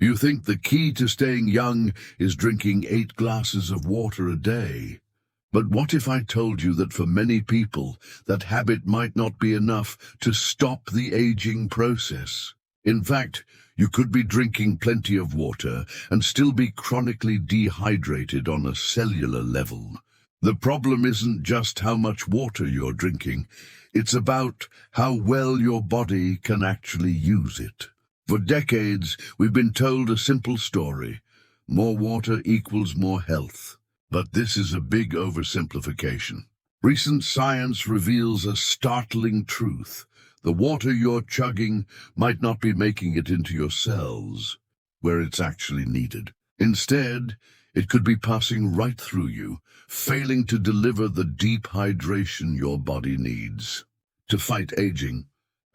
You think the key to staying young is drinking 8 glasses of water a day. But what if I told you that for many people, that habit might not be enough to stop the aging process? In fact, you could be drinking plenty of water and still be chronically dehydrated on a cellular level. The problem isn't just how much water you're drinking, it's about how well your body can actually use it. For decades, we've been told a simple story: more water equals more health. But this is a big oversimplification. Recent science reveals a startling truth. The water you're chugging might not be making it into your cells, where it's actually needed. Instead, it could be passing right through you, failing to deliver the deep hydration your body needs. To fight aging,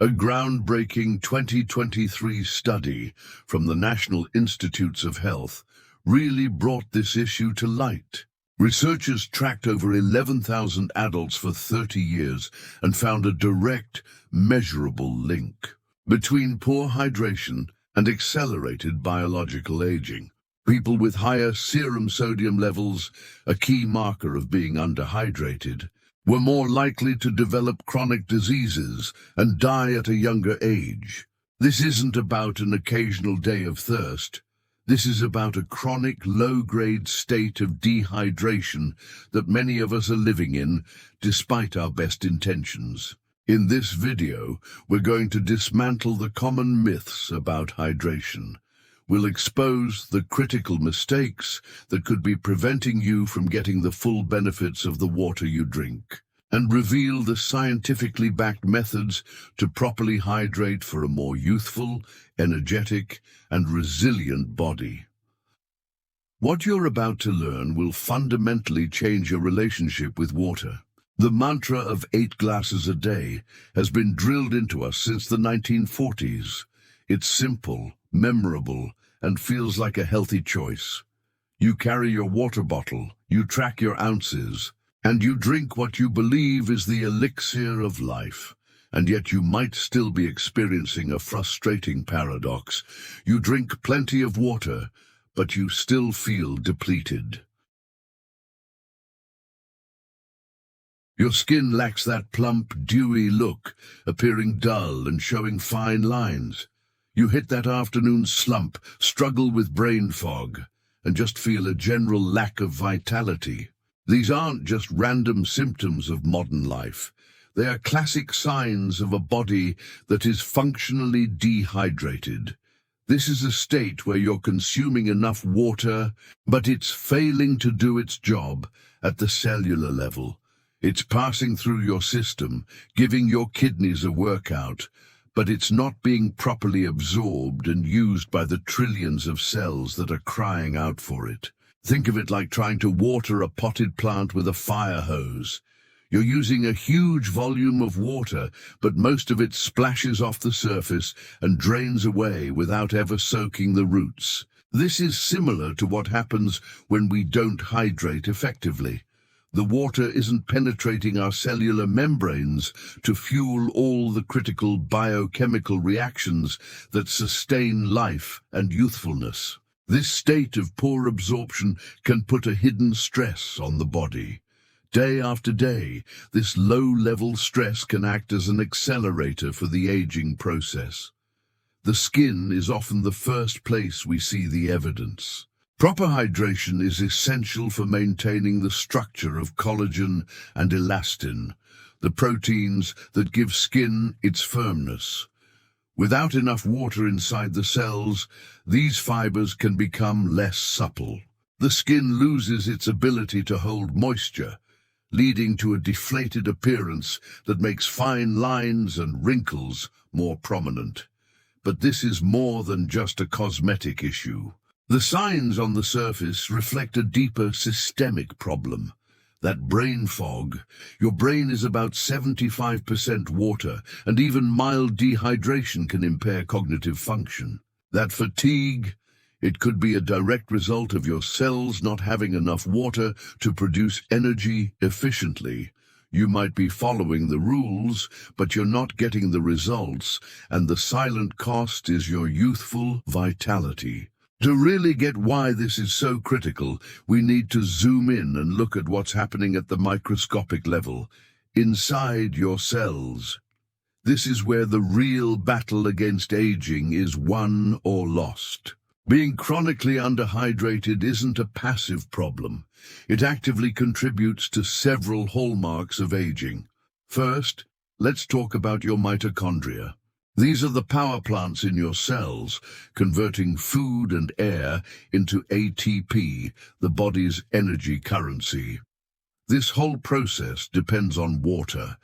a groundbreaking 2023 study from the National Institutes of Health really brought this issue to light. Researchers tracked over 11,000 adults for 30 years and found a direct, measurable link between poor hydration and accelerated biological aging. People with higher serum sodium levels, a key marker of being underhydrated, were more likely to develop chronic diseases and die at a younger age. This isn't about an occasional day of thirst. This is about a chronic, low-grade state of dehydration that many of us are living in, despite our best intentions. In this video, we're going to dismantle the common myths about hydration. We'll expose the critical mistakes that could be preventing you from getting the full benefits of the water you drink, and reveal the scientifically backed methods to properly hydrate for a more youthful, energetic, and resilient body. What you're about to learn will fundamentally change your relationship with water. The mantra of 8 glasses a day has been drilled into us since the 1940s. It's simple, memorable, and feels like a healthy choice. You carry your water bottle, you track your ounces, and you drink what you believe is the elixir of life. And yet you might still be experiencing a frustrating paradox. You drink plenty of water, but you still feel depleted. Your skin lacks that plump, dewy look, appearing dull and showing fine lines. You hit that afternoon slump, struggle with brain fog, and just feel a general lack of vitality. These aren't just random symptoms of modern life. They are classic signs of a body that is functionally dehydrated. This is a state where you're consuming enough water, but it's failing to do its job at the cellular level. It's passing through your system, giving your kidneys a workout, but it's not being properly absorbed and used by the trillions of cells that are crying out for it. Think of it like trying to water a potted plant with a fire hose. You're using a huge volume of water, but most of it splashes off the surface and drains away without ever soaking the roots. This is similar to what happens when we don't hydrate effectively. The water isn't penetrating our cellular membranes to fuel all the critical biochemical reactions that sustain life and youthfulness. This state of poor absorption can put a hidden stress on the body. Day after day, this low-level stress can act as an accelerator for the aging process. The skin is often the first place we see the evidence. Proper hydration is essential for maintaining the structure of collagen and elastin, the proteins that give skin its firmness. Without enough water inside the cells, these fibers can become less supple. The skin loses its ability to hold moisture, leading to a deflated appearance that makes fine lines and wrinkles more prominent. But this is more than just a cosmetic issue. The signs on the surface reflect a deeper systemic problem. That brain fog. Your brain is about 75% water, and even mild dehydration can impair cognitive function. That fatigue, it could be a direct result of your cells not having enough water to produce energy efficiently. You might be following the rules, but you're not getting the results, and the silent cost is your youthful vitality. To really get why this is so critical, we need to zoom in and look at what's happening at the microscopic level, inside your cells. This is where the real battle against aging is won or lost. Being chronically underhydrated isn't a passive problem. It actively contributes to several hallmarks of aging. First, let's talk about your mitochondria. These are the power plants in your cells, converting food and air into ATP, the body's energy currency. This whole process depends on water.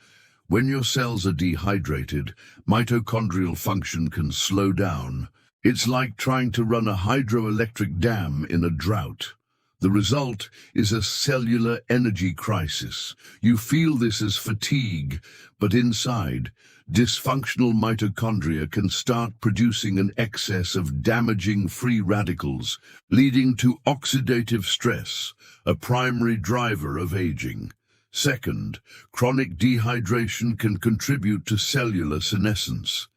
When your cells are dehydrated, mitochondrial function can slow down. It's like trying to run a hydroelectric dam in a drought. The result is a cellular energy crisis. You feel this as fatigue, but inside, dysfunctional mitochondria can start producing an excess of damaging free radicals, leading to oxidative stress, a primary driver of aging. Second, chronic dehydration can contribute to cellular senescence.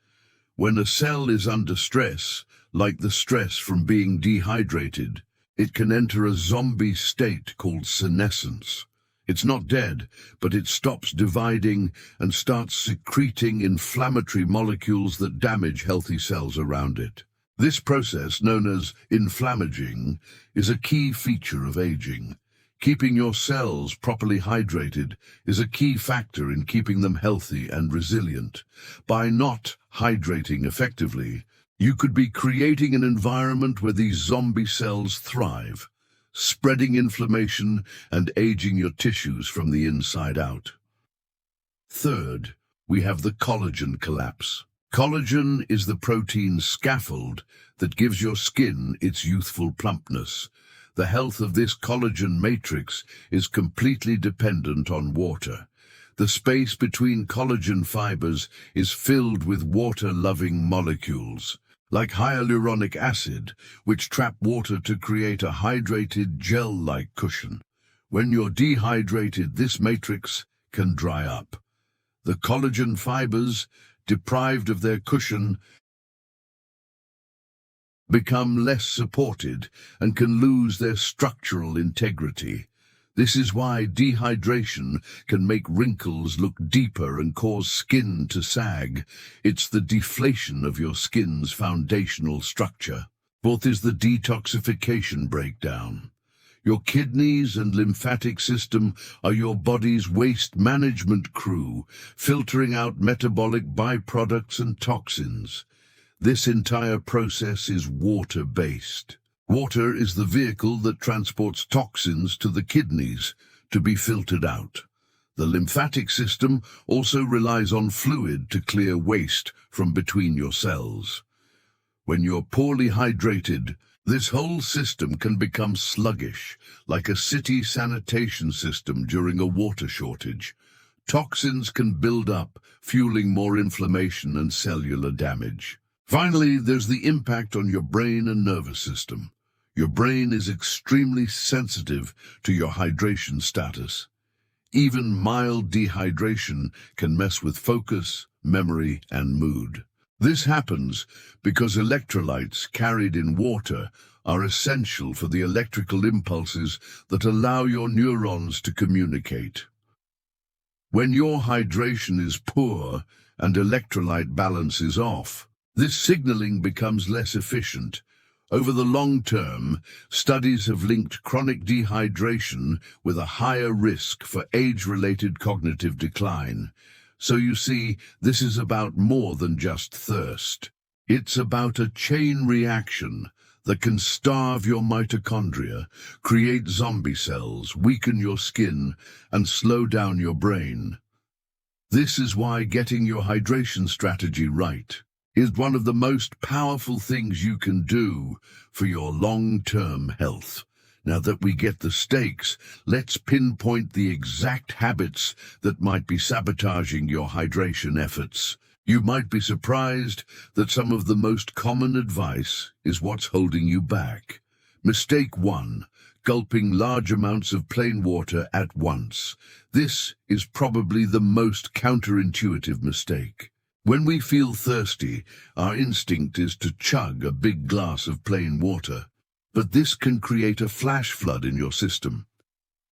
When a cell is under stress, like the stress from being dehydrated, it can enter a zombie state called senescence. It's not dead, but it stops dividing and starts secreting inflammatory molecules that damage healthy cells around it. This process, known as inflammaging, is a key feature of aging. Keeping your cells properly hydrated is a key factor in keeping them healthy and resilient. By not hydrating effectively, you could be creating an environment where these zombie cells thrive, spreading inflammation and aging your tissues from the inside out. Third, we have the collagen collapse. Collagen is the protein scaffold that gives your skin its youthful plumpness. The health of this collagen matrix is completely dependent on water. The space between collagen fibers is filled with water-loving molecules, like hyaluronic acid, which trap water to create a hydrated gel-like cushion. When you're dehydrated, this matrix can dry up. The collagen fibers, deprived of their cushion, become less supported and can lose their structural integrity. This is why dehydration can make wrinkles look deeper and cause skin to sag. It's the deflation of your skin's foundational structure. Fourth is the detoxification breakdown. Your kidneys and lymphatic system are your body's waste management crew, filtering out metabolic byproducts and toxins. This entire process is water-based. Water is the vehicle that transports toxins to the kidneys to be filtered out. The lymphatic system also relies on fluid to clear waste from between your cells. When you're poorly hydrated, this whole system can become sluggish, like a city sanitation system during a water shortage. Toxins can build up, fueling more inflammation and cellular damage. Finally, there's the impact on your brain and nervous system. Your brain is extremely sensitive to your hydration status. Even mild dehydration can mess with focus, memory, and mood. This happens because electrolytes carried in water are essential for the electrical impulses that allow your neurons to communicate. When your hydration is poor and electrolyte balance is off, this signaling becomes less efficient. Over the long term, studies have linked chronic dehydration with a higher risk for age-related cognitive decline. So you see, this is about more than just thirst. It's about a chain reaction that can starve your mitochondria, create zombie cells, weaken your skin, and slow down your brain. This is why getting your hydration strategy right is one of the most powerful things you can do for your long-term health. Now that we get the stakes, let's pinpoint the exact habits that might be sabotaging your hydration efforts. You might be surprised that some of the most common advice is what's holding you back. Mistake 1. Gulping large amounts of plain water at once. This is probably the most counterintuitive mistake. When we feel thirsty, our instinct is to chug a big glass of plain water. But this can create a flash flood in your system.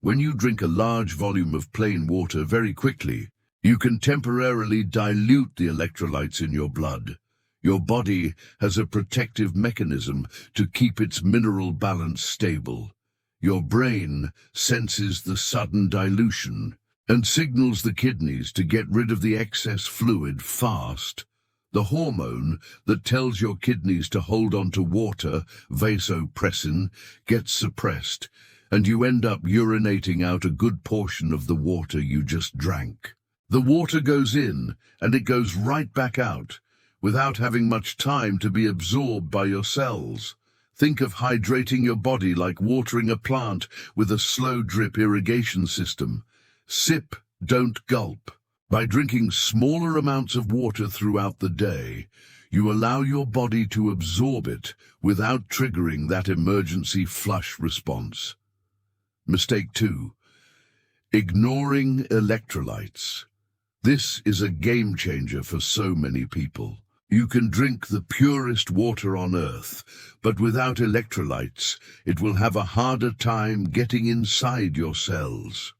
When you drink a large volume of plain water very quickly, you can temporarily dilute the electrolytes in your blood. Your body has a protective mechanism to keep its mineral balance stable. Your brain senses the sudden dilution and signals the kidneys to get rid of the excess fluid fast. The hormone that tells your kidneys to hold on to water, vasopressin, gets suppressed, and you end up urinating out a good portion of the water you just drank. The water goes in, and it goes right back out, without having much time to be absorbed by your cells. Think of hydrating your body like watering a plant with a slow drip irrigation system. Sip, don't gulp. By drinking smaller amounts of water throughout the day, you allow your body to absorb it without triggering that emergency flush response. Mistake 2. Ignoring electrolytes. This is a game changer for so many people. You can drink the purest water on earth, but without electrolytes, it will have a harder time getting inside your cells.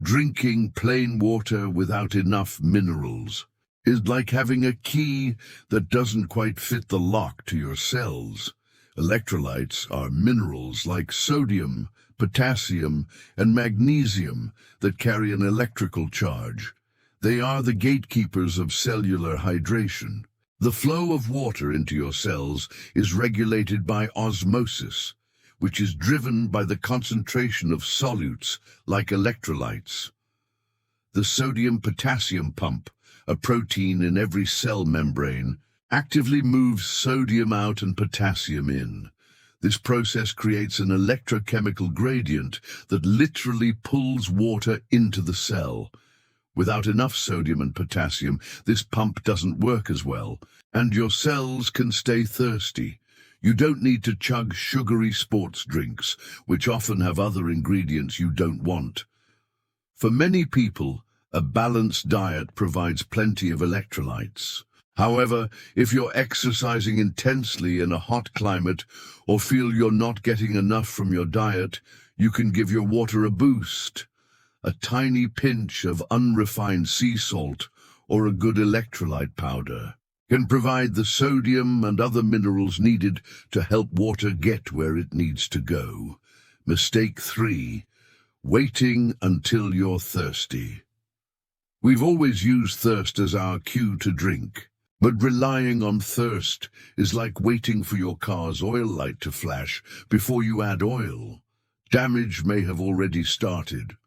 Drinking plain water without enough minerals is like having a key that doesn't quite fit the lock to your cells. Electrolytes are minerals like sodium, potassium, and magnesium that carry an electrical charge. They are the gatekeepers of cellular hydration. The flow of water into your cells is regulated by osmosis, which is driven by the concentration of solutes like electrolytes. The sodium-potassium pump, a protein in every cell membrane, actively moves sodium out and potassium in. This process creates an electrochemical gradient that literally pulls water into the cell. Without enough sodium and potassium, this pump doesn't work as well, and your cells can stay thirsty. You don't need to chug sugary sports drinks, which often have other ingredients you don't want. For many people, a balanced diet provides plenty of electrolytes. However, if you're exercising intensely in a hot climate or feel you're not getting enough from your diet, you can give your water a boost. A tiny pinch of unrefined sea salt or a good electrolyte powder can provide the sodium and other minerals needed to help water get where it needs to go. Mistake 3. Waiting until you're thirsty. We've always used thirst as our cue to drink, but relying on thirst is like waiting for your car's oil light to flash before you add oil. Damage may have already started.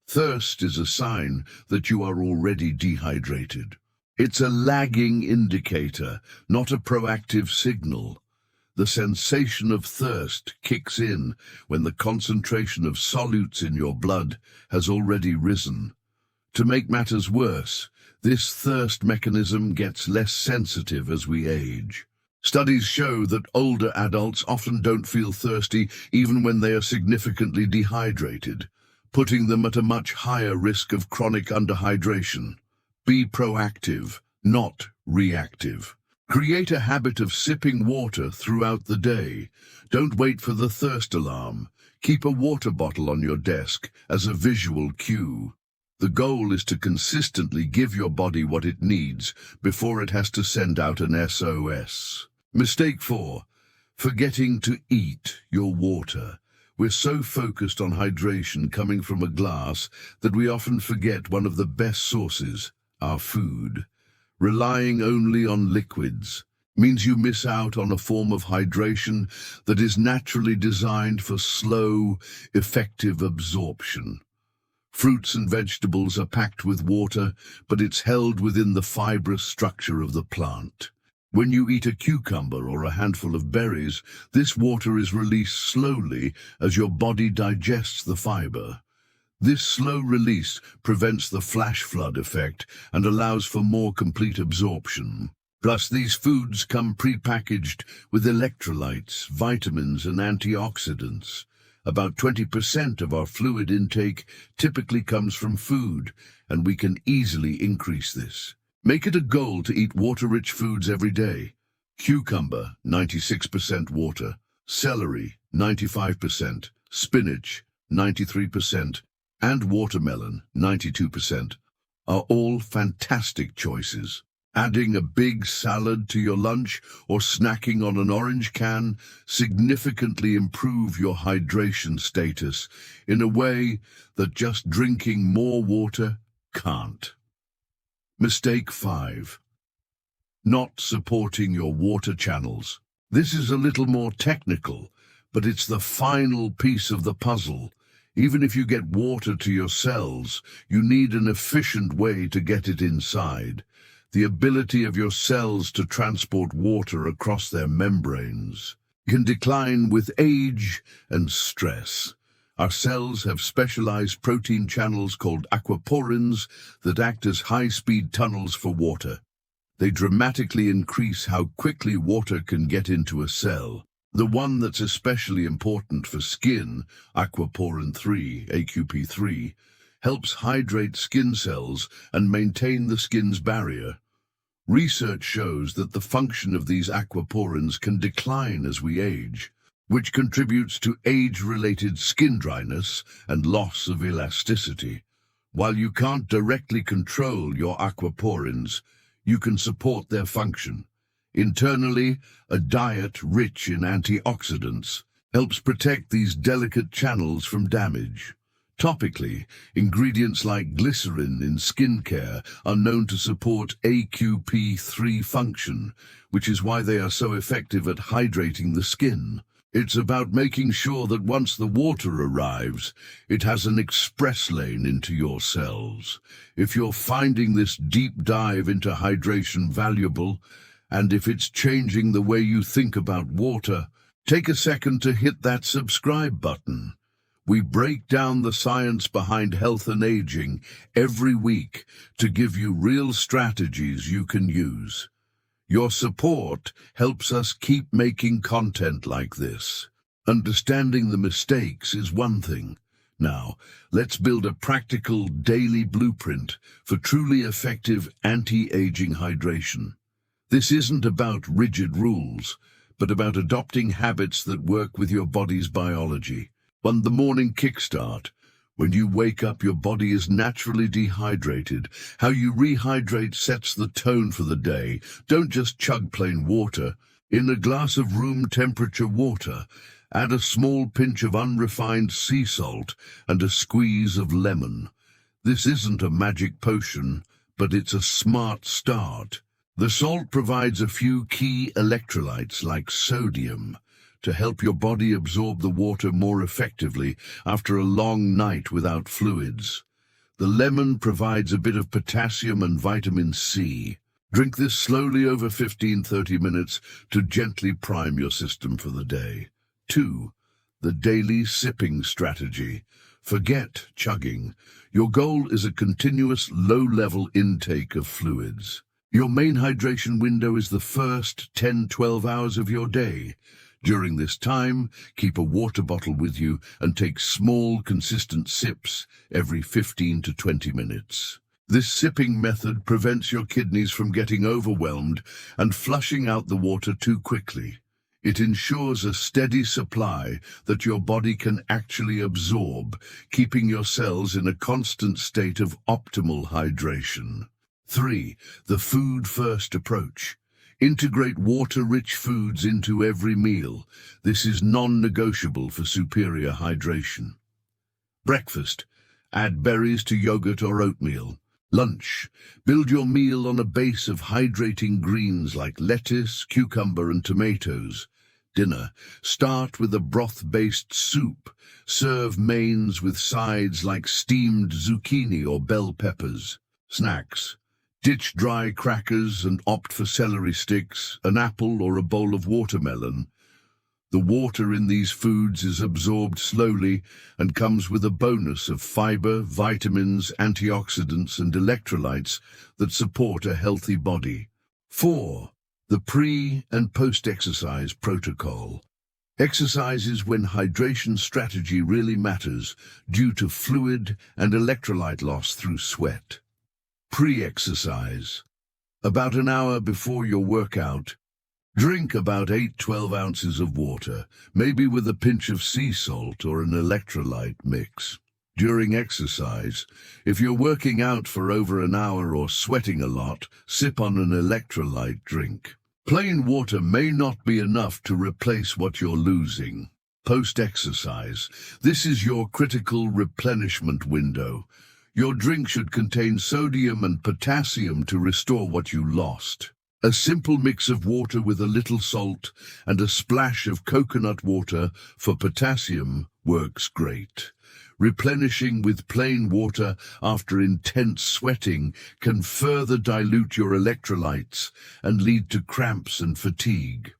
Thirst is a sign that you are already dehydrated. It's a lagging indicator, not a proactive signal. The sensation of thirst kicks in when the concentration of solutes in your blood has already risen. To make matters worse, this thirst mechanism gets less sensitive as we age. Studies show that older adults often don't feel thirsty even when they are significantly dehydrated, putting them at a much higher risk of chronic underhydration. Be proactive, not reactive. Create a habit of sipping water throughout the day. Don't wait for the thirst alarm. Keep a water bottle on your desk as a visual cue. The goal is to consistently give your body what it needs before it has to send out an SOS. Mistake 4. Forgetting to eat your water. We're so focused on hydration coming from a glass that we often forget one of the best sources, our food. Relying only on liquids means you miss out on a form of hydration that is naturally designed for slow, effective absorption. Fruits and vegetables are packed with water, but it's held within the fibrous structure of the plant. When you eat a cucumber or a handful of berries, this water is released slowly as your body digests the fiber. This slow release prevents the flash flood effect and allows for more complete absorption. Plus, these foods come pre-packaged with electrolytes, vitamins, and antioxidants. About 20% of our fluid intake typically comes from food, and we can easily increase this. Make it a goal to eat water-rich foods every day. Cucumber, 96% water. Celery, 95%. Spinach, 93%. And watermelon, 92%, are all fantastic choices. Adding a big salad to your lunch or snacking on an orange can significantly improve your hydration status in a way that just drinking more water can't. Mistake 5. Not supporting your water channels. This is a little more technical, but it's the final piece of the puzzle. Even if you get water to your cells, you need an efficient way to get it inside. The ability of your cells to transport water across their membranes can decline with age and stress. Our cells have specialized protein channels called aquaporins that act as high-speed tunnels for water. They dramatically increase how quickly water can get into a cell. The one that's especially important for skin, aquaporin 3, AQP3, helps hydrate skin cells and maintain the skin's barrier. Research shows that the function of these aquaporins can decline as we age, which contributes to age-related skin dryness and loss of elasticity. While you can't directly control your aquaporins, you can support their function. Internally, a diet rich in antioxidants helps protect these delicate channels from damage. Topically, ingredients like glycerin in skincare are known to support AQP3 function, which is why they are so effective at hydrating the skin. It's about making sure that once the water arrives, it has an express lane into your cells. If you're finding this deep dive into hydration valuable, and if it's changing the way you think about water, take a second to hit that subscribe button. We break down the science behind health and aging every week to give you real strategies you can use. Your support helps us keep making content like this. Understanding the mistakes is one thing. Now, let's build a practical daily blueprint for truly effective anti-aging hydration. This isn't about rigid rules, but about adopting habits that work with your body's biology. On the morning kickstart, when you wake up, your body is naturally dehydrated. How you rehydrate sets the tone for the day. Don't just chug plain water. In a glass of room temperature water, add a small pinch of unrefined sea salt and a squeeze of lemon. This isn't a magic potion, but it's a smart start. The salt provides a few key electrolytes like sodium to help your body absorb the water more effectively after a long night without fluids. The lemon provides a bit of potassium and vitamin C. Drink this slowly over 15-30 minutes to gently prime your system for the day. 2. The daily sipping strategy. Forget chugging. Your goal is a continuous low-level intake of fluids. Your main hydration window is the first 10-12 hours of your day. During this time, keep a water bottle with you and take small, consistent sips every 15 to 20 minutes. This sipping method prevents your kidneys from getting overwhelmed and flushing out the water too quickly. It ensures a steady supply that your body can actually absorb, keeping your cells in a constant state of optimal hydration. 3. The food-first approach. Integrate water-rich foods into every meal. This is non-negotiable for superior hydration. Breakfast. Add berries to yogurt or oatmeal. Lunch. Build your meal on a base of hydrating greens like lettuce, cucumber, and tomatoes. Dinner. Start with a broth-based soup. Serve mains with sides like steamed zucchini or bell peppers. Snacks. Ditch dry crackers and opt for celery sticks, an apple, or a bowl of watermelon. The water in these foods is absorbed slowly and comes with a bonus of fiber, vitamins, antioxidants, and electrolytes that support a healthy body. 4. The pre- and post-exercise protocol. Exercise is when hydration strategy really matters due to fluid and electrolyte loss through sweat. Pre-exercise. About an hour before your workout, drink about 8–12 ounces of water, maybe with a pinch of sea salt or an electrolyte mix. During exercise, if you're working out for over an hour or sweating a lot, sip on an electrolyte drink. Plain water may not be enough to replace what you're losing. Post-exercise, this is your critical replenishment window. Your drink should contain sodium and potassium to restore what you lost. A simple mix of water with a little salt and a splash of coconut water for potassium works great. Replenishing with plain water after intense sweating can further dilute your electrolytes and lead to cramps and fatigue.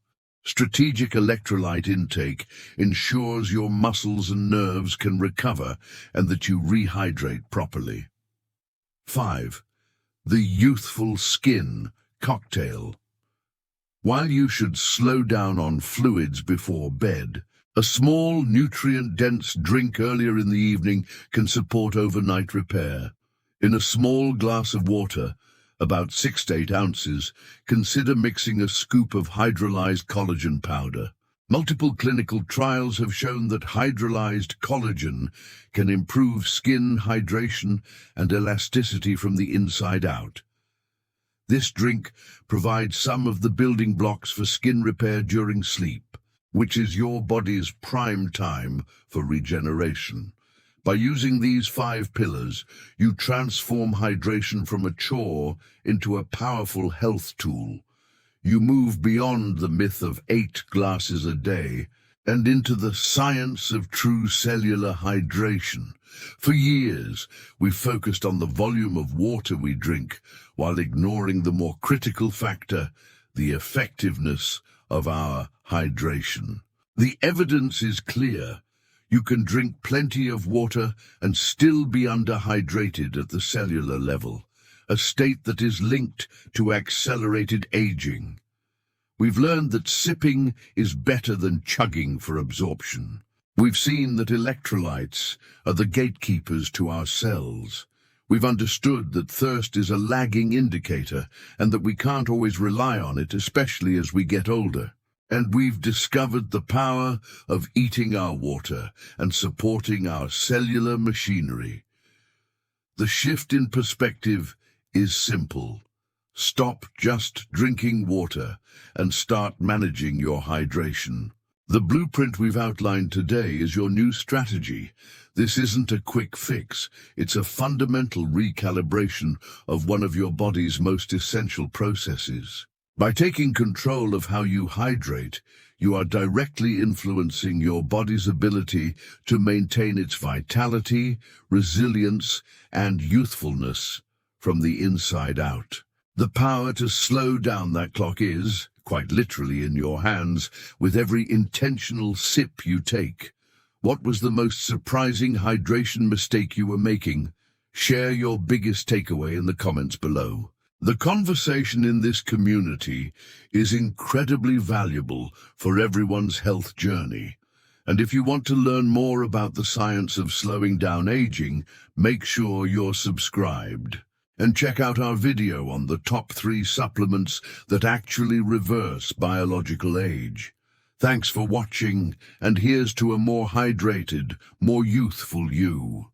Strategic electrolyte intake ensures your muscles and nerves can recover and that you rehydrate properly. 5. The youthful skin cocktail. While you should slow down on fluids before bed, a small, nutrient-dense drink earlier in the evening can support overnight repair. In a small glass of water, about 6 to 8 ounces, consider mixing a scoop of hydrolyzed collagen powder. Multiple clinical trials have shown that hydrolyzed collagen can improve skin hydration and elasticity from the inside out. This drink provides some of the building blocks for skin repair during sleep, which is your body's prime time for regeneration. By using these 5 pillars, you transform hydration from a chore into a powerful health tool. You move beyond the myth of 8 glasses a day and into the science of true cellular hydration. For years, we've focused on the volume of water we drink while ignoring the more critical factor, the effectiveness of our hydration. The evidence is clear. You can drink plenty of water and still be underhydrated at the cellular level, a state that is linked to accelerated aging. We've learned that sipping is better than chugging for absorption. We've seen that electrolytes are the gatekeepers to our cells. We've understood that thirst is a lagging indicator and that we can't always rely on it, especially as we get older. And we've discovered the power of eating our water and supporting our cellular machinery. The shift in perspective is simple. Stop just drinking water and start managing your hydration. The blueprint we've outlined today is your new strategy. This isn't a quick fix. It's a fundamental recalibration of one of your body's most essential processes. By taking control of how you hydrate, you are directly influencing your body's ability to maintain its vitality, resilience, and youthfulness from the inside out. The power to slow down that clock is, quite literally, in your hands with every intentional sip you take. What was the most surprising hydration mistake you were making? Share your biggest takeaway in the comments below. The conversation in this community is incredibly valuable for everyone's health journey. And if you want to learn more about the science of slowing down aging, make sure you're subscribed. And check out our video on the top 3 supplements that actually reverse biological age. Thanks for watching, and here's to a more hydrated, more youthful you.